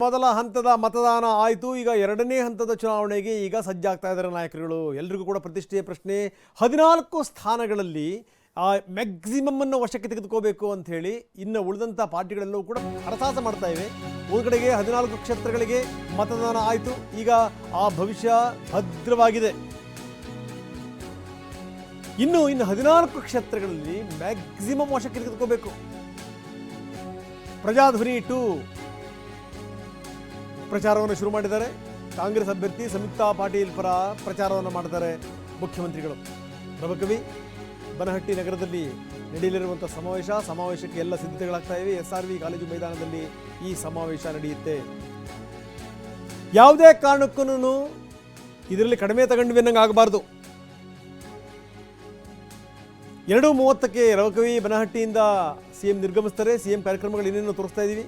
ಮೊದಲ ಹಂತದ ಮತದಾನ ಆಯಿತು. ಈಗ ಎರಡನೇ ಹಂತದ ಚುನಾವಣೆಗೆ ಈಗ ಸಜ್ಜಾಗ್ತಾ ಇದ್ದಾರೆ ನಾಯಕರುಗಳು. ಎಲ್ಲರಿಗೂ ಕೂಡ ಪ್ರತಿಷ್ಠೆಯ ಪ್ರಶ್ನೆ. 14 ಸ್ಥಾನಗಳಲ್ಲಿ ಮ್ಯಾಕ್ಸಿಮಮ್ ಅನ್ನು ವಶಕ್ಕೆ ತೆಗೆದುಕೋಬೇಕು ಅಂತ ಹೇಳಿ ಇನ್ನು ಉಳಿದಂಥ ಪಾರ್ಟಿಗಳೆಲ್ಲವೂ ಕೂಡ ಹರಸಾಹಸ ಮಾಡ್ತಾ ಇವೆ. ಒಂದು ಕಡೆಗೆ 14 ಕ್ಷೇತ್ರಗಳಿಗೆ ಮತದಾನ ಆಯಿತು. ಈಗ ಆ ಭವಿಷ್ಯ ಭದ್ರವಾಗಿದೆ. ಇನ್ನು 14 ಕ್ಷೇತ್ರಗಳಲ್ಲಿ ಮ್ಯಾಕ್ಸಿಮಮ್ ವಶಕ್ಕೆ ತೆಗೆದುಕೋಬೇಕು. ಪ್ರಜಾಧ್ವನಿ 2 ಪ್ರಚಾರವನ್ನು ಶುರು ಮಾಡಿದ್ದಾರೆ. ಕಾಂಗ್ರೆಸ್ ಅಭ್ಯರ್ಥಿ ಸಂಯುಕ್ತಾ ಪಾಟೀಲ್ ಪರ ಪ್ರಚಾರವನ್ನು ಮಾಡ್ತಾರೆ ಮುಖ್ಯಮಂತ್ರಿಗಳು. ರಬಕವಿ ಬನಹಟ್ಟಿ ನಗರದಲ್ಲಿ ನಡೆಯಲಿರುವಂಥ ಸಮಾವೇಶಕ್ಕೆ ಎಲ್ಲ ಸಿದ್ಧತೆಗಳಾಗ್ತಾ ಇವೆ. SRV ಕಾಲೇಜು ಮೈದಾನದಲ್ಲಿ ಈ ಸಮಾವೇಶ ನಡೆಯುತ್ತೆ. ಯಾವುದೇ ಕಾರಣಕ್ಕೂ ಇದರಲ್ಲಿ ಕಡಿಮೆ ತಗೊಂಡ್ವಿ ಅನ್ನಂಗೆ ಆಗಬಾರ್ದು. 2:30ಕ್ಕೆ ರಬಕವಿ ಬನಹಟ್ಟಿಯಿಂದ CM ನಿರ್ಗಮಿಸ್ತಾರೆ. CM ಕಾರ್ಯಕ್ರಮಗಳು ಇನ್ನೇನು ತೋರಿಸ್ತಾ ಇದ್ದೀವಿ.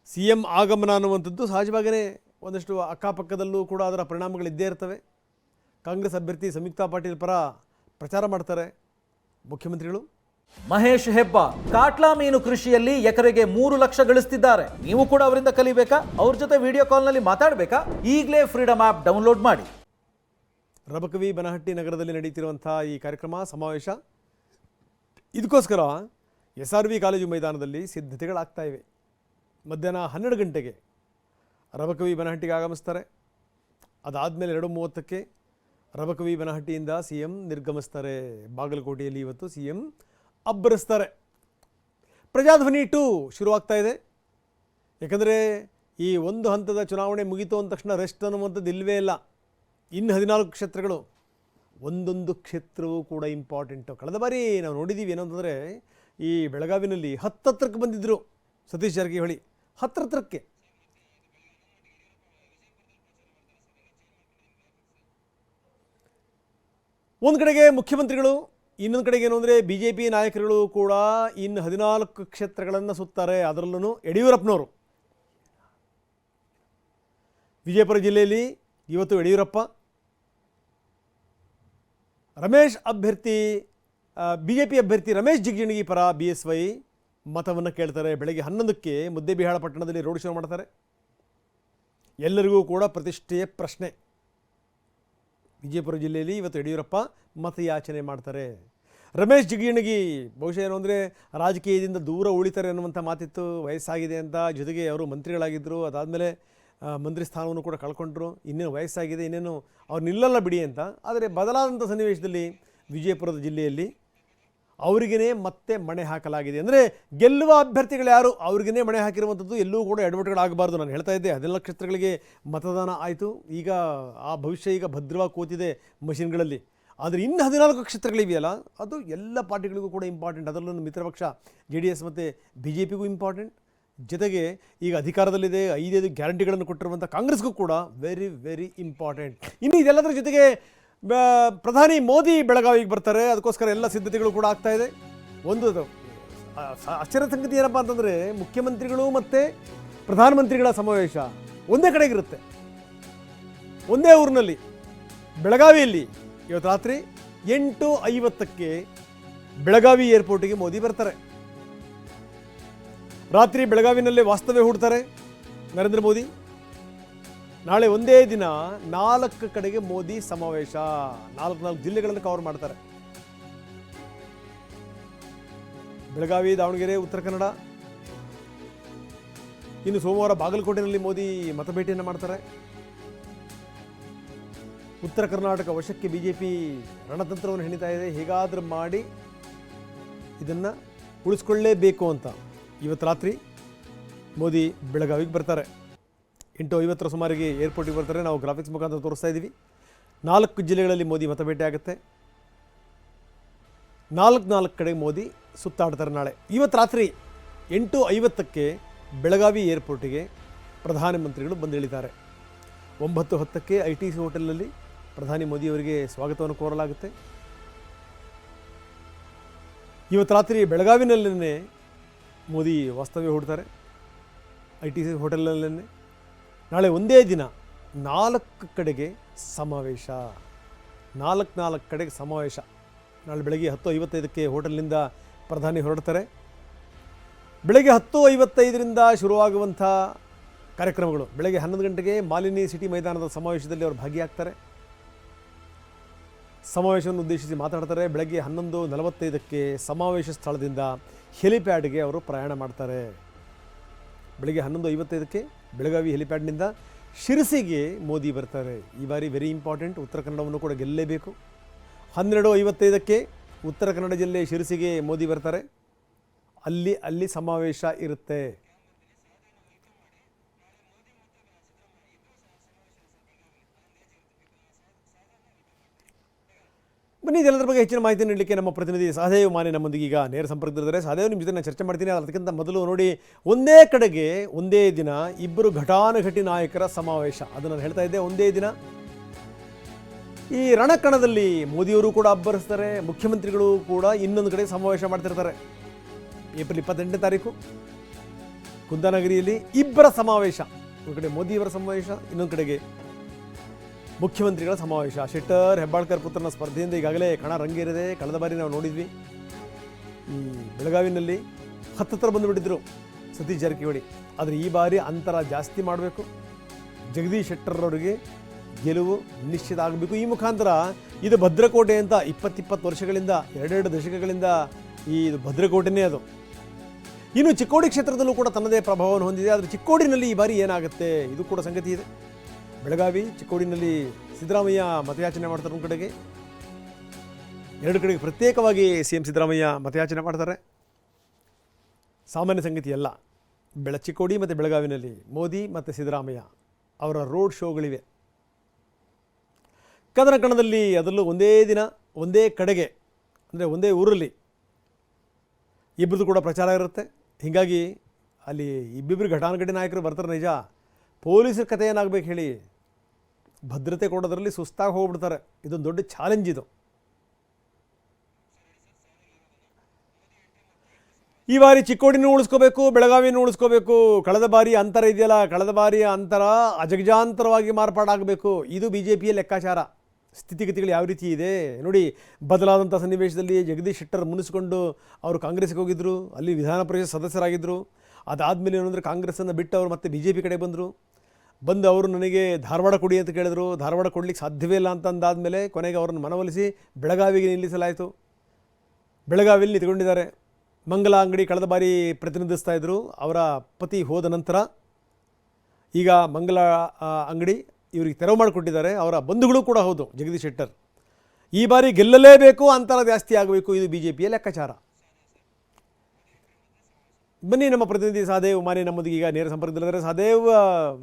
CM ಆಗಮನ ಅನ್ನುವಂಥದ್ದು ಸಹಜವಾಗಿಯೇ ಒಂದಷ್ಟು ಅಕ್ಕಪಕ್ಕದಲ್ಲೂ ಕೂಡ ಅದರ ಪರಿಣಾಮಗಳಿದ್ದೇ ಇರ್ತವೆ. ಕಾಂಗ್ರೆಸ್ ಅಭ್ಯರ್ಥಿ ಸಂಯುಕ್ತಾ ಪಾಟೀಲ್ ಪರ ಪ್ರಚಾರ ಮಾಡ್ತಾರೆ ಮುಖ್ಯಮಂತ್ರಿಗಳು. ಮಹೇಶ್ ಹೆಬ್ಬಾರ್ ಕಾಟ್ಲಾ ಮೀನು ಕೃಷಿಯಲ್ಲಿ ಎಕರೆಗೆ 3 ಲಕ್ಷ ಗಳಿಸ್ತಿದ್ದಾರೆ. ನೀವು ಕೂಡ ಅವರಿಂದ ಕಲಿಬೇಕಾ? ಅವ್ರ ಜೊತೆ ವಿಡಿಯೋ ಕಾಲ್ನಲ್ಲಿ ಮಾತಾಡಬೇಕಾ? ಈಗಲೇ ಫ್ರೀಡಮ್ ಆ್ಯಪ್ ಡೌನ್ಲೋಡ್ ಮಾಡಿ. ರಬಕವಿ ಬನಹಟ್ಟಿ ನಗರದಲ್ಲಿ ನಡೀತಿರುವಂಥ ಈ ಕಾರ್ಯಕ್ರಮ ಸಮಾವೇಶ, ಇದಕ್ಕೋಸ್ಕರ SRV ಕಾಲೇಜು ಮೈದಾನದಲ್ಲಿ ಸಿದ್ಧತೆಗಳಾಗ್ತಾ ಇವೆ. ಮಧ್ಯಾಹ್ನ 12 ಗಂಟೆಗೆ ರಬಕವಿ ಬನಹಟ್ಟಿಗೆ ಆಗಮಿಸ್ತಾರೆ. ಅದಾದಮೇಲೆ 2:30ಕ್ಕೆ ರಬಕವಿ ಬನಹಟ್ಟಿಯಿಂದ CM ನಿರ್ಗಮಿಸ್ತಾರೆ. ಬಾಗಲಕೋಟೆಯಲ್ಲಿ ಇವತ್ತು CM ಅಬ್ಬರಿಸ್ತಾರೆ. ಪ್ರಜಾಧ್ವನಿ 2 ಶುರುವಾಗ್ತಾ ಇದೆ. ಯಾಕಂದರೆ ಈ ಒಂದು ಹಂತದ ಚುನಾವಣೆ ಮುಗಿತು ಅಂದ ತಕ್ಷಣ ರೆಸ್ಟ್ ಅನ್ನುವಂಥದ್ದು ಇಲ್ಲವೇ ಇಲ್ಲ. ಇನ್ನು 14 ಕ್ಷೇತ್ರಗಳು, ಒಂದೊಂದು ಕ್ಷೇತ್ರವೂ ಕೂಡ ಇಂಪಾರ್ಟೆಂಟು. ಕಳೆದ ಬಾರಿ ನಾವು ನೋಡಿದ್ದೀವಿ ಏನಂತಂದರೆ, ಈ ಬೆಳಗಾವಿನಲ್ಲಿ 10 ಬಂದಿದ್ದರು ಸತೀಶ್ ಜಾರಕಿಹೊಳಿ. 10 ಒಂದು ಕಡೆಗೆ ಮುಖ್ಯಮಂತ್ರಿಗಳು, ಇನ್ನೊಂದು ಕಡೆಗೆ ಏನು ಅಂದರೆ BJP ನಾಯಕರುಗಳು ಕೂಡ ಇನ್ನು 14 ಕ್ಷೇತ್ರಗಳನ್ನು ಸುತ್ತಾರೆ. ಅದರಲ್ಲೂ ಯಡಿಯೂರಪ್ಪನವರು ವಿಜಯಪುರ ಜಿಲ್ಲೆಯಲ್ಲಿ ಇವತ್ತು ಯಡಿಯೂರಪ್ಪ, ರಮೇಶ್ ಅಭ್ಯರ್ಥಿ BJP ಅಭ್ಯರ್ಥಿ ರಮೇಶ್ ಜಿಗಜಿಣಗಿ ಪರ BSY ಮತವನ್ನು ಕೇಳ್ತಾರೆ. ಬೆಳಗ್ಗೆ 11ಕ್ಕೆ ಮುದ್ದೇಬಿಹಾಳ ಪಟ್ಟಣದಲ್ಲಿ ರೋಡ್ ಶೋ ಮಾಡ್ತಾರೆ. ಎಲ್ಲರಿಗೂ ಕೂಡ ಪ್ರತಿಷ್ಠೆಯ ಪ್ರಶ್ನೆ. ವಿಜಯಪುರ ಜಿಲ್ಲೆಯಲ್ಲಿ ಇವತ್ತು ಯಡಿಯೂರಪ್ಪ ಮತಯಾಚನೆ ಮಾಡ್ತಾರೆ. ರಮೇಶ್ ಜಿಗಜಿಣಗಿ ಬಹುಶಃ ಏನು ಅಂದರೆ ರಾಜಕೀಯದಿಂದ ದೂರ ಉಳಿತಾರೆ ಅನ್ನುವಂಥ ಮಾತಿತ್ತು. ವಯಸ್ಸಾಗಿದೆ ಅಂತ. ಜೊತೆಗೆ ಅವರು ಮಂತ್ರಿಗಳಾಗಿದ್ದರು. ಅದಾದಮೇಲೆ ಮಂತ್ರಿ ಸ್ಥಾನವನ್ನು ಕೂಡ ಕಳ್ಕೊಂಡ್ರು. ಇನ್ನೇನು ವಯಸ್ಸಾಗಿದೆ, ಇನ್ನೇನು ಅವ್ರು ನಿಲ್ಲಲ್ಲ ಬಿಡಿ ಅಂತ. ಆದರೆ ಬದಲಾದಂಥ ಸನ್ನಿವೇಶದಲ್ಲಿ ವಿಜಯಪುರದ ಜಿಲ್ಲೆಯಲ್ಲಿ ಅವರಿಗೇ ಮತ್ತೆ ಮಣೆ ಹಾಕಲಾಗಿದೆ. ಅಂದರೆ ಗೆಲ್ಲುವ ಅಭ್ಯರ್ಥಿಗಳು ಯಾರು ಅವ್ರಿಗೇ ಮಣೆ ಹಾಕಿರುವಂಥದ್ದು. ಎಲ್ಲೂ ಕೂಡ ಎಡವಟ್ಟುಗಳಾಗಬಾರ್ದು. ನಾನು ಹೇಳ್ತಾ ಇದ್ದೆ 14 ಕ್ಷೇತ್ರಗಳಿಗೆ ಮತದಾನ ಆಯಿತು. ಈಗ ಆ ಭವಿಷ್ಯ ಈಗ ಭದ್ರವಾಗಿ ಕೂತಿದೆ ಮಷಿನ್ಗಳಲ್ಲಿ. ಆದರೆ ಇನ್ನು 14 ಕ್ಷೇತ್ರಗಳಿವೆಯಲ್ಲ, ಅದು ಎಲ್ಲ ಪಾರ್ಟಿಗಳಿಗೂ ಕೂಡ ಇಂಪಾರ್ಟೆಂಟ್. ಅದರಲ್ಲೂ ಮಿತ್ರಪಕ್ಷ JDS ಮತ್ತು BJPಗೂ ಇಂಪಾರ್ಟೆಂಟ್. ಜೊತೆಗೆ ಈಗ ಅಧಿಕಾರದಲ್ಲಿದೆ, 5 ಗ್ಯಾರಂಟಿಗಳನ್ನು ಕೊಟ್ಟಿರುವಂಥ ಕಾಂಗ್ರೆಸ್ಗೂ ಕೂಡ ವೆರಿ ವೆರಿ ಇಂಪಾರ್ಟೆಂಟ್. ಇನ್ನು ಇದೆಲ್ಲದರ ಜೊತೆಗೆ ಪ್ರಧಾನಿ ಮೋದಿ ಬೆಳಗಾವಿಗೆ ಬರ್ತಾರೆ. ಅದಕ್ಕೋಸ್ಕರ ಎಲ್ಲ ಸಿದ್ಧತೆಗಳು ಕೂಡ ಆಗ್ತಾ ಇದೆ. ಒಂದು ಆಶ್ಚರ್ಯ ಸಂಗತಿ ಏನಪ್ಪ ಅಂತಂದರೆ, ಮುಖ್ಯಮಂತ್ರಿಗಳು ಮತ್ತು ಪ್ರಧಾನಮಂತ್ರಿಗಳ ಸಮಾವೇಶ ಒಂದೇ ಕಡೆಗಿರುತ್ತೆ, ಒಂದೇ ಊರಿನಲ್ಲಿ, ಬೆಳಗಾವಿಯಲ್ಲಿ. ಇವತ್ತು ರಾತ್ರಿ 8:50ಕ್ಕೆ ಬೆಳಗಾವಿ ಏರ್ಪೋರ್ಟಿಗೆ ಮೋದಿ ಬರ್ತಾರೆ. ರಾತ್ರಿ ಬೆಳಗಾವಿನಲ್ಲೇ ವಾಸ್ತವ್ಯ ಹೂಡ್ತಾರೆ ನರೇಂದ್ರ ಮೋದಿ. ನಾಳೆ ಒಂದೇ ದಿನ 4 ಕಡೆಗೆ ಮೋದಿ ಸಮಾವೇಶ. 4 ಜಿಲ್ಲೆಗಳನ್ನು ಕವರ್ ಮಾಡ್ತಾರೆ. ಬೆಳಗಾವಿ, ದಾವಣಗೆರೆ, ಉತ್ತರ ಕನ್ನಡ. ಇನ್ನು ಸೋಮವಾರ ಬಾಗಲಕೋಟೆಯಲ್ಲಿ ಮೋದಿ ಮತಭೇಟಿಯನ್ನು ಮಾಡ್ತಾರೆ. ಉತ್ತರ ಕರ್ನಾಟಕ ವಶಕ್ಕೆ BJP ರಣತಂತ್ರವನ್ನು ಹೆಣಿತಾ ಇದೆ. ಹೇಗಾದರೂ ಮಾಡಿ ಇದನ್ನು ಉಳಿಸ್ಕೊಳ್ಳೇಬೇಕು ಅಂತ ಇವತ್ತು ರಾತ್ರಿ ಮೋದಿ ಬೆಳಗಾವಿಗೆ ಬರ್ತಾರೆ. 8:50 ಸುಮಾರಿಗೆ ಏರ್ಪೋರ್ಟಿಗೆ ಬರ್ತಾರೆ. ನಾವು ಗ್ರಾಫಿಕ್ಸ್ ಮುಖಾಂತರ ತೋರಿಸ್ತಾ ಇದ್ದೀವಿ. 4 ಜಿಲ್ಲೆಗಳಲ್ಲಿ ಮೋದಿ ಮತಭೇಟಿ ಆಗುತ್ತೆ. 4 ಕಡೆಗೆ ಮೋದಿ ಸುತ್ತಾಡ್ತಾರೆ. ನಾಳೆ ಇವತ್ತು ರಾತ್ರಿ 8:50ಕ್ಕೆ ಬೆಳಗಾವಿ ಏರ್ಪೋರ್ಟಿಗೆ ಪ್ರಧಾನಮಂತ್ರಿಗಳು ಬಂದಿಳಿತಾರೆ. 9:10ಕ್ಕೆ ITC ಹೋಟೆಲ್ನಲ್ಲಿ ಪ್ರಧಾನಿ ಮೋದಿಯವರಿಗೆ ಸ್ವಾಗತವನ್ನು ಕೋರಲಾಗುತ್ತೆ. ಇವತ್ತು ರಾತ್ರಿ ಬೆಳಗಾವಿನಲ್ಲೇ ಮೋದಿ ವಾಸ್ತವ್ಯ ಹೂಡ್ತಾರೆ, ITC ಹೋಟೆಲ್ನಲ್ಲೇ. ನಾಳೆ ಒಂದೇ ದಿನ 4 ಕಡೆಗೆ ಸಮಾವೇಶ. 4 ಕಡೆಗೆ ಸಮಾವೇಶ. ನಾಳೆ ಬೆಳಗ್ಗೆ 10:55ಕ್ಕೆ ಹೋಟೆಲ್ನಿಂದ ಪ್ರಧಾನಿ ಹೊರಡ್ತಾರೆ. ಬೆಳಗ್ಗೆ 10:55ರಿಂದ ಶುರುವಾಗುವಂಥ ಕಾರ್ಯಕ್ರಮಗಳು. ಬೆಳಗ್ಗೆ 11 ಗಂಟೆಗೆ ಮಾಲಿನಿ ಸಿಟಿ ಮೈದಾನದ ಸಮಾವೇಶದಲ್ಲಿ ಅವರು ಭಾಗಿಯಾಗ್ತಾರೆ. ಸಮಾವೇಶವನ್ನು ಉದ್ದೇಶಿಸಿ ಮಾತಾಡ್ತಾರೆ. ಬೆಳಗ್ಗೆ 11:45ಕ್ಕೆ ಸಮಾವೇಶ ಸ್ಥಳದಿಂದ ಹೆಲಿಪ್ಯಾಡ್ಗೆ ಅವರು ಪ್ರಯಾಣ ಮಾಡ್ತಾರೆ. ಬೆಳಗ್ಗೆ 11:55ಕ್ಕೆ ಬೆಳಗಾವಿ ಹೆಲಿಪ್ಯಾಡ್ನಿಂದ ಶಿರಸಿಗೆ ಮೋದಿ ಬರ್ತಾರೆ. ಈ ಬಾರಿ ವೆರಿ ಇಂಪಾರ್ಟೆಂಟ್, ಉತ್ತರ ಕನ್ನಡವನ್ನು ಕೂಡ ಗೆಲ್ಲಲೇಬೇಕು. 12:55ಕ್ಕೆ ಉತ್ತರ ಕನ್ನಡ ಜಿಲ್ಲೆ ಶಿರಸಿಗೆ ಮೋದಿ ಬರ್ತಾರೆ. ಅಲ್ಲಿ ಸಮಾವೇಶ ಇರುತ್ತೆ. ಬನ್ನಿ, ಇದೆಲ್ಲದರ ಬಗ್ಗೆ ಹೆಚ್ಚಿನ ಮಾಹಿತಿ ನೀಡಲಿಕ್ಕೆ ನಮ್ಮ ಪ್ರತಿನಿಧಿ ಸಹದೇವ್ ಮಾನೆ ನಮ್ಮೊಂದಿಗೆ ಈಗ ನೇರ ಸಂಪರ್ಕದಲ್ಲಿದ್ದಾರೆ. ಸಹದೇವ್, ನಿಮ್ಮ ಜೊತೆ ನಾನು ಚರ್ಚೆ ಮಾಡ್ತೀನಿ. ಅದಕ್ಕಿಂತ ಮೊದಲು ನೋಡಿ, ಒಂದೇ ಕಡೆಗೆ ಒಂದೇ ದಿನ ಇಬ್ಬರು ಘಟಾನುಘಟಿ ನಾಯಕರ ಸಮಾವೇಶ. ಅದು ನಾನು ಹೇಳ್ತಾ ಇದ್ದೆ, ಒಂದೇ ದಿನ ಈ ರಣಕಣದಲ್ಲಿ ಮೋದಿಯವರು ಕೂಡ ಅಬ್ಬರಿಸ್ತಾರೆ, ಮುಖ್ಯಮಂತ್ರಿಗಳು ಕೂಡ ಇನ್ನೊಂದು ಕಡೆ ಸಮಾವೇಶ ಮಾಡ್ತಿರ್ತಾರೆ. ಏಪ್ರಿಲ್ 28ನೇ ತಾರೀಕು ಕುಂದಾನಗರಿಯಲ್ಲಿ ಇಬ್ಬರ ಸಮಾವೇಶ. ಒಂದು ಕಡೆ ಮೋದಿಯವರ ಸಮಾವೇಶ, ಇನ್ನೊಂದು ಕಡೆಗೆ ಮುಖ್ಯಮಂತ್ರಿಗಳ ಸಮಾವೇಶ. ಶೆಟ್ಟರ್ ಹೆಬ್ಬಾಳ್ಕರ್ ಪುತ್ರನ ಸ್ಪರ್ಧೆಯಿಂದ ಈಗಾಗಲೇ ಕಣ ರಂಗೇರಿದೆ. ಕಳೆದ ಬಾರಿ ನಾವು ನೋಡಿದ್ವಿ, ಈ ಬೆಳಗಾವಿನಲ್ಲಿ ಹತ್ತತ್ರ ಬಂದುಬಿಟ್ಟಿದ್ರು ಸತೀಶ್ ಜಾರಕಿಹೊಳಿ. ಆದರೆ ಈ ಬಾರಿ ಅಂತರ ಜಾಸ್ತಿ ಮಾಡಬೇಕು. ಜಗದೀಶ್ ಶೆಟ್ಟರ್ ಅವರಿಗೆ ಗೆಲುವು ನಿಶ್ಚಿತ ಆಗಬೇಕು. ಈ ಮುಖಾಂತರ ಇದು ಭದ್ರಕೋಟೆ ಅಂತ 20 ವರ್ಷಗಳಿಂದ, 2 ದಶಕಗಳಿಂದ ಇದು ಭದ್ರಕೋಟೆನೇ ಅದು. ಇನ್ನು ಚಿಕ್ಕೋಡಿ ಕ್ಷೇತ್ರದಲ್ಲೂ ಕೂಡ ತನ್ನದೇ ಪ್ರಭಾವವನ್ನು ಹೊಂದಿದೆ. ಆದರೆ ಚಿಕ್ಕೋಡಿನಲ್ಲಿ ಈ ಬಾರಿ ಏನಾಗುತ್ತೆ ಇದು ಕೂಡ ಸಂಗತಿ ಇದೆ. ಬೆಳಗಾವಿ, ಚಿಕ್ಕೋಡಿನಲ್ಲಿ ಸಿದ್ದರಾಮಯ್ಯ ಮತಯಾಚನೆ ಮಾಡ್ತಾರೆ. ಒಂದು ಕಡೆಗೆ, 2 ಕಡೆಗೆ ಪ್ರತ್ಯೇಕವಾಗಿ CM ಸಿದ್ದರಾಮಯ್ಯ ಮತಯಾಚನೆ ಮಾಡ್ತಾರೆ. ಸಾಮಾನ್ಯ ಸಂಗತಿ ಅಲ್ಲ. ಚಿಕ್ಕೋಡಿ ಮತ್ತು ಬೆಳಗಾವಿನಲ್ಲಿ ಮೋದಿ ಮತ್ತು ಸಿದ್ದರಾಮಯ್ಯ ಅವರ ರೋಡ್ ಶೋಗಳಿವೆ. ಕದನಕಣದಲ್ಲಿ ಅದರಲ್ಲೂ ಒಂದೇ ದಿನ ಒಂದೇ ಕಡೆಗೆ, ಅಂದರೆ ಒಂದೇ ಊರಲ್ಲಿ ಇಬ್ಬರದು ಕೂಡ ಪ್ರಚಾರ ಇರುತ್ತೆ. ಹೀಗಾಗಿ ಅಲ್ಲಿ ಇಬ್ಬಿಬ್ಬರು ಘಟಾನುಘಟಿ ನಾಯಕರು ಬರ್ತಾರೆ ನಿಜ. ಪೊಲೀಸರ ಕಥೆ ಏನಾಗಬೇಕು ಹೇಳಿ, ಭದ್ರತೆ ಕೊಡೋದ್ರಲ್ಲಿ ಸುಸ್ತಾಗಿ ಹೋಗ್ಬಿಡ್ತಾರೆ. ಇದೊಂದು ದೊಡ್ಡ ಚಾಲೆಂಜ್ ಇದು. ಈ ಬಾರಿ ಚಿಕ್ಕೋಡಿನೂ ಉಳಿಸ್ಕೋಬೇಕು, ಬೆಳಗಾವಿನೂ ಉಳಿಸ್ಕೋಬೇಕು. ಕಳೆದ ಬಾರಿ ಅಂತರ ಇದೆಯಲ್ಲ, ಕಳೆದ ಬಾರಿಯ ಅಂತರ ಅಜಗಜಾಂತರವಾಗಿ ಮಾರ್ಪಾಡಾಗಬೇಕು. ಇದು BJPಯ ಲೆಕ್ಕಾಚಾರ. ಸ್ಥಿತಿಗತಿಗಳು ಯಾವ ರೀತಿ ಇದೆ ನೋಡಿ. ಬದಲಾದಂಥ ಸನ್ನಿವೇಶದಲ್ಲಿ ಜಗದೀಶ್ ಶೆಟ್ಟರ್ ಮುನಿಸ್ಕೊಂಡು ಅವರು ಕಾಂಗ್ರೆಸ್ಗೆ ಹೋಗಿದ್ದರು, ಅಲ್ಲಿ ವಿಧಾನ ಪರಿಷತ್ ಸದಸ್ಯರಾಗಿದ್ದರು. ಅದಾದಮೇಲೆ ಏನಂದರೆ ಕಾಂಗ್ರೆಸ್ಸನ್ನು ಬಿಟ್ಟು ಅವರು ಮತ್ತೆ BJP ಕಡೆ ಬಂದು ಅವರು ನನಗೆ ಧಾರವಾಡ ಕೊಡಿ ಅಂತ ಕೇಳಿದ್ರು. ಧಾರವಾಡ ಕೊಡಲಿಕ್ಕೆ ಸಾಧ್ಯವೇ ಇಲ್ಲ ಅಂತ ಅಂದಾದಮೇಲೆ ಕೊನೆಗೆ ಅವರನ್ನು ಮನವೊಲಿಸಿ ಬೆಳಗಾವಿಗೆ ನಿಲ್ಲಿಸಲಾಯಿತು. ಬೆಳಗಾವಿಯಲ್ಲಿ ನಿಂತ್ಕೊಂಡಿದ್ದಾರೆ. ಮಂಗಲ ಅಂಗಡಿ ಕಳೆದ ಬಾರಿ ಪ್ರತಿನಿಧಿಸ್ತಾ ಇದ್ದರು. ಅವರ ಪತಿ ಹೋದ ನಂತರ ಈಗ ಮಂಗಲ ಅಂಗಡಿ ಇವರಿಗೆ ತೆರವು ಮಾಡಿಕೊಟ್ಟಿದ್ದಾರೆ. ಅವರ ಬಂಧುಗಳು ಕೂಡ ಹೌದು ಜಗದೀಶ್ ಶೆಟ್ಟರ್. ಈ ಬಾರಿ ಗೆಲ್ಲಲೇಬೇಕು, ಅಂತರ ಜಾಸ್ತಿ ಆಗಬೇಕು. ಇದು BJPಯ ಲೆಕ್ಕಾಚಾರ. ಬನ್ನಿ, ನಮ್ಮ ಪ್ರತಿನಿಧಿ ಸಹದೇವ್ ಮಾನೆ ನಮ್ಮೊಂದಿಗೆ ಈಗ ನೇರ ಸಂಪರ್ಕದಲ್ಲಿದ್ದಾರೆ. ಸಹದೇವ್,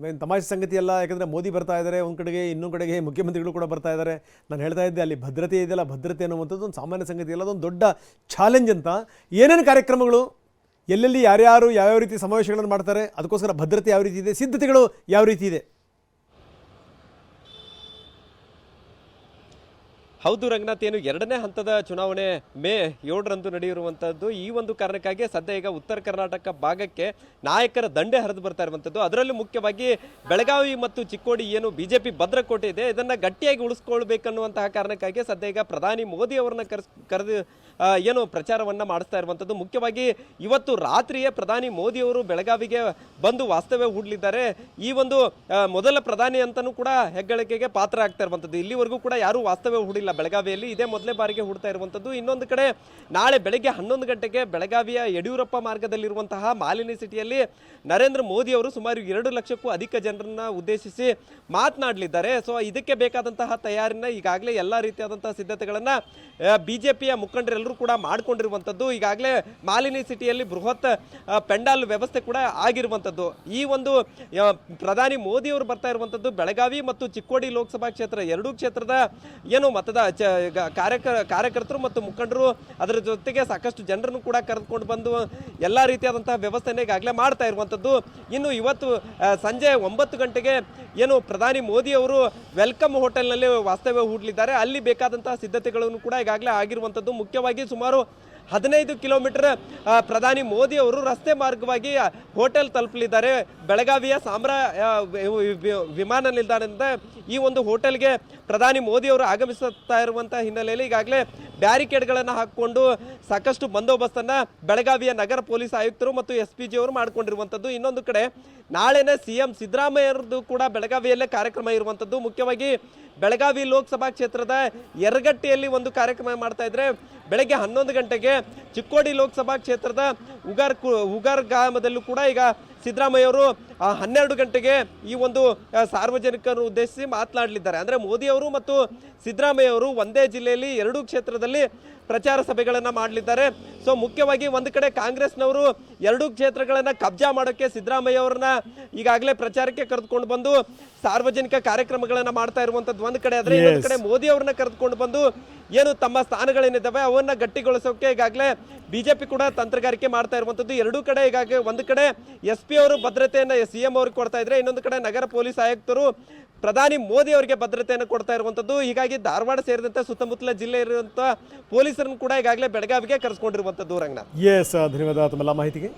ಏನು ತಮಾಷೆ ಸಂಗತಿ ಅಲ್ಲ, ಯಾಕಂದರೆ ಮೋದಿ ಬರ್ತಾ ಇದ್ದಾರೆ ಒಂದು ಕಡೆಗೆ, ಇನ್ನೊಂದು ಕಡೆಗೆ ಮುಖ್ಯಮಂತ್ರಿಗಳು ಕೂಡ ಬರ್ತಾ ಇದ್ದಾರೆ. ನಾನು ಹೇಳ್ತಾ ಇದ್ದೆ, ಅಲ್ಲಿ ಭದ್ರತೆ ಇದೆಯಲ್ಲ, ಭದ್ರತೆ ಅನ್ನುವಂಥದ್ದು ಒಂದು ಸಾಮಾನ್ಯ ಸಂಗತಿ ಅಲ್ಲ, ಅದೊಂದು ದೊಡ್ಡ ಚಾಲೆಂಜ್ ಅಂತ. ಏನೇನು ಕಾರ್ಯಕ್ರಮಗಳು, ಎಲ್ಲೆಲ್ಲಿ ಯಾರ್ಯಾರು ಯಾವ್ಯಾವ ರೀತಿ ಸಮಾವೇಶಗಳನ್ನು ಮಾಡ್ತಾರೆ, ಅದಕ್ಕೋಸ್ಕರ ಭದ್ರತೆ ಯಾವ ರೀತಿ ಇದೆ, ಸಿದ್ಧತೆಗಳು ಯಾವ ರೀತಿ ಇದೆ? ಹೌದು ರಂಗನಾಥ್, ಏನು 2ನೇ ಹಂತದ ಚುನಾವಣೆ ಮೇ 7ರಂದು ನಡೆಯಿರುವಂಥದ್ದು. ಈ ಒಂದು ಕಾರಣಕ್ಕಾಗಿ ಸದ್ಯ ಈಗ ಉತ್ತರ ಕರ್ನಾಟಕ ಭಾಗಕ್ಕೆ ನಾಯಕರ ದಂಡೆ ಹರಿದು ಬರ್ತಾ ಇರುವಂಥದ್ದು. ಅದರಲ್ಲೂ ಮುಖ್ಯವಾಗಿ ಬೆಳಗಾವಿ ಮತ್ತು ಚಿಕ್ಕೋಡಿ ಏನು BJP ಭದ್ರಕೋಟೆ ಇದೆ, ಇದನ್ನು ಗಟ್ಟಿಯಾಗಿ ಉಳಿಸ್ಕೊಳ್ಬೇಕನ್ನುವಂತಹ ಕಾರಣಕ್ಕಾಗಿ ಸದ್ಯ ಈಗ ಪ್ರಧಾನಿ ಮೋದಿ ಅವರನ್ನ ಕರೆದು ಏನು ಪ್ರಚಾರವನ್ನು ಮಾಡಿಸ್ತಾ ಇರುವಂಥದ್ದು. ಮುಖ್ಯವಾಗಿ ಇವತ್ತು ರಾತ್ರಿಯೇ ಪ್ರಧಾನಿ ಮೋದಿ ಅವರು ಬೆಳಗಾವಿಗೆ ಬಂದು ವಾಸ್ತವ್ಯ ಹೂಡಲಿದ್ದಾರೆ. ಈ ಒಂದು ಮೊದಲ ಪ್ರಧಾನಿ ಅಂತಲೂ ಕೂಡ ಹೆಗ್ಗಳಿಕೆಗೆ ಪಾತ್ರ ಆಗ್ತಾ ಇರುವಂಥದ್ದು. ಇಲ್ಲಿವರೆಗೂ ಕೂಡ ಯಾರೂ ವಾಸ್ತವ್ಯ ಹೂಡಿಲ್ಲ ಬೆಳಗಾವಿಯಲ್ಲಿ, ಇದೇ ಮೊದಲನೇ ಬಾರಿಗೆ ಹೂಡ್ತಾ ಇರುವಂಥದ್ದು. ಇನ್ನೊಂದು ಕಡೆ ನಾಳೆ ಬೆಳಗ್ಗೆ 11 ಗಂಟೆಗೆ ಬೆಳಗಾವಿಯ ಯಡಿಯೂರಪ್ಪ ಮಾರ್ಗದಲ್ಲಿರುವಂತಹ ಮಾಲಿನಿ ಸಿಟಿಯಲ್ಲಿ ನರೇಂದ್ರ ಮೋದಿ ಅವರು ಸುಮಾರು 2 ಲಕ್ಷಕ್ಕೂ ಅಧಿಕ ಜನರನ್ನ ಉದ್ದೇಶಿಸಿ ಮಾತನಾಡಲಿದ್ದಾರೆ. ಸೊ ಇದಕ್ಕೆ ಬೇಕಾದಂತಹ ತಯಾರಿನ ಈಗಾಗಲೇ ಎಲ್ಲ ರೀತಿಯಾದಂತಹ ಸಿದ್ಧತೆಗಳನ್ನ BJPಯ ಮುಖಂಡರೆಲ್ಲರೂ ಕೂಡ ಮಾಡಿಕೊಂಡಿರುವಂಥದ್ದು. ಈಗಾಗಲೇ ಮಾಲಿನಿ ಸಿಟಿಯಲ್ಲಿ ಬೃಹತ್ ಪೆಂಡಾಲ್ ವ್ಯವಸ್ಥೆ ಕೂಡ ಆಗಿರುವಂಥದ್ದು. ಈ ಒಂದು ಪ್ರಧಾನಿ ಮೋದಿ ಅವರು ಬರ್ತಾ ಇರುವಂಥದ್ದು ಬೆಳಗಾವಿ ಮತ್ತು ಚಿಕ್ಕೋಡಿ ಲೋಕಸಭಾ ಕ್ಷೇತ್ರ, 2 ಕ್ಷೇತ್ರದ ಏನು ಕಾರ್ಯಕರ್ತರು ಮತ್ತು ಮುಖಂಡರು, ಅದರ ಜೊತೆಗೆ ಸಾಕಷ್ಟು ಜನರನ್ನು ಕೂಡ ಕರೆದುಕೊಂಡು ಬಂದು ಎಲ್ಲ ರೀತಿಯಾದಂತಹ ವ್ಯವಸ್ಥೆನ ಈಗಾಗಲೇ ಮಾಡ್ತಾ ಇರುವಂಥದ್ದು. ಇನ್ನು ಇವತ್ತು ಸಂಜೆ 9 ಗಂಟೆಗೆ ಏನು ಪ್ರಧಾನಿ ಮೋದಿ ಅವರು ವೆಲ್ಕಮ್ ಹೋಟೆಲ್ನಲ್ಲಿ ವಾಸ್ತವ್ಯ ಹೂಡಲಿದ್ದಾರೆ. ಅಲ್ಲಿ ಬೇಕಾದಂತಹ ಸಿದ್ಧತೆಗಳನ್ನು ಕೂಡ ಈಗಾಗಲೇ ಆಗಿರುವಂಥದ್ದು. ಮುಖ್ಯವಾಗಿ ಸುಮಾರು 15 ಕಿಲೋಮೀಟರ್ ಪ್ರಧಾನಿ ಮೋದಿ ಅವರು ರಸ್ತೆ ಮಾರ್ಗವಾಗಿ ಹೋಟೆಲ್ ತಲುಪಲಿದ್ದಾರೆ. ಬೆಳಗಾವಿಯ ವಿಮಾನ ನಿಲ್ದಾಣದಿಂದ ಈ ಒಂದು ಹೋಟೆಲ್ಗೆ ಪ್ರಧಾನಿ ಮೋದಿ ಅವರು ಆಗಮಿಸುತ್ತಾ ಇರುವಂತಹ ಹಿನ್ನೆಲೆಯಲ್ಲಿ ಈಗಾಗಲೇ ಬ್ಯಾರಿಕೇಡ್ಗಳನ್ನು ಹಾಕಿಕೊಂಡು ಸಾಕಷ್ಟು ಬಂದೋಬಸ್ತನ್ನು ಬೆಳಗಾವಿಯ ನಗರ ಪೊಲೀಸ್ ಆಯುಕ್ತರು ಮತ್ತು SPG ಅವರು ಮಾಡಿಕೊಂಡಿರುವಂಥದ್ದು. ಇನ್ನೊಂದು ಕಡೆ ನಾಳೆನೇ CM ಸಿದ್ದರಾಮಯ್ಯರದ್ದು ಕೂಡ ಬೆಳಗಾವಿಯಲ್ಲೇ ಕಾರ್ಯಕ್ರಮ ಇರುವಂಥದ್ದು. ಮುಖ್ಯವಾಗಿ ಬೆಳಗಾವಿ ಲೋಕಸಭಾ ಕ್ಷೇತ್ರದ ಯರಗಟ್ಟಿಯಲ್ಲಿ ಒಂದು ಕಾರ್ಯಕ್ರಮ ಮಾಡ್ತಾ ಇದ್ರೆ, ಬೆಳಗ್ಗೆ 11 ಗಂಟೆಗೆ ಚಿಕ್ಕೋಡಿ ಲೋಕಸಭಾ ಕ್ಷೇತ್ರದ ಉಗಾರ್ ಗ್ರಾಮದಲ್ಲೂ ಕೂಡ ಈಗ ಸಿದ್ದರಾಮಯ್ಯ ಅವರು 12 ಗಂಟೆಗೆ ಈ ಒಂದು ಸಾರ್ವಜನಿಕರನ್ನು ಉದ್ದೇಶಿಸಿ ಮಾತನಾಡಲಿದ್ದಾರೆ. ಅಂದರೆ ಮೋದಿ ಅವರು ಮತ್ತು ಸಿದ್ದರಾಮಯ್ಯ ಅವರು ಒಂದೇ ಜಿಲ್ಲೆಯಲ್ಲಿ 2 ಕ್ಷೇತ್ರದಲ್ಲಿ ಪ್ರಚಾರ ಸಭೆಗಳನ್ನು ಮಾಡಲಿದ್ದಾರೆ. ಸೊ ಮುಖ್ಯವಾಗಿ ಒಂದು ಕಡೆ ಕಾಂಗ್ರೆಸ್ನವರು 2 ಕ್ಷೇತ್ರಗಳನ್ನು ಕಬ್ಜಾ ಮಾಡೋಕ್ಕೆ ಸಿದ್ದರಾಮಯ್ಯ ಅವರನ್ನ ಈಗಾಗಲೇ ಪ್ರಚಾರಕ್ಕೆ ಕರೆದುಕೊಂಡು ಬಂದು ಸಾರ್ವಜನಿಕ ಕಾರ್ಯಕ್ರಮಗಳನ್ನು ಮಾಡ್ತಾ ಇರುವಂಥದ್ದು ಒಂದು ಕಡೆ. ಆದರೆ ಇನ್ನೊಂದು ಕಡೆ ಮೋದಿ ಅವ್ರನ್ನ ಕರೆದುಕೊಂಡು ಬಂದು ಏನು ತಮ್ಮ ಸ್ಥಾನಗಳೇನಿದ್ದಾವೆ ಅವನ್ನ ಗಟ್ಟಿಗೊಳಿಸೋಕೆ ಈಗಾಗಲೇ ಬಿಜೆಪಿ ಕೂಡ ತಂತ್ರಗಾರಿಕೆ ಮಾಡ್ತಾ ಇರುವಂಥದ್ದು. 2 ಕಡೆ ಈಗಾಗಲೇ ಒಂದು ಕಡೆ SP ಅವರು ಭದ್ರತೆಯನ್ನು CM ಅವ್ರಿಗೆ ಕೊಡ್ತಾ ಇದ್ರೆ, ಇನ್ನೊಂದು ಕಡೆ ನಗರ ಪೊಲೀಸ್ ಆಯುಕ್ತರು ಪ್ರಧಾನಿ ಮೋದಿ ಅವರಿಗೆ ಭದ್ರತೆಯನ್ನು ಕೊಡ್ತಾ ಇರುವಂಥದ್ದು. ಹೀಗಾಗಿ ಧಾರವಾಡ ಸೇರಿದಂತೆ ಸುತ್ತಮುತ್ತಲ ಜಿಲ್ಲೆ ಇರುವಂತಹ ಪೊಲೀಸರನ್ನು ಕೂಡ ಈಗಾಗಲೇ ಬೆಳಗಾವಿಗೆ ಕರೆಸ್ಕೊಂಡಿರುವಂಥದ್ದು. ರಂಗನಾಥ್, ಎಸ್, ಧನ್ಯವಾದ ತಮ್ಮೆಲ್ಲ ಮಾಹಿತಿಗೆ.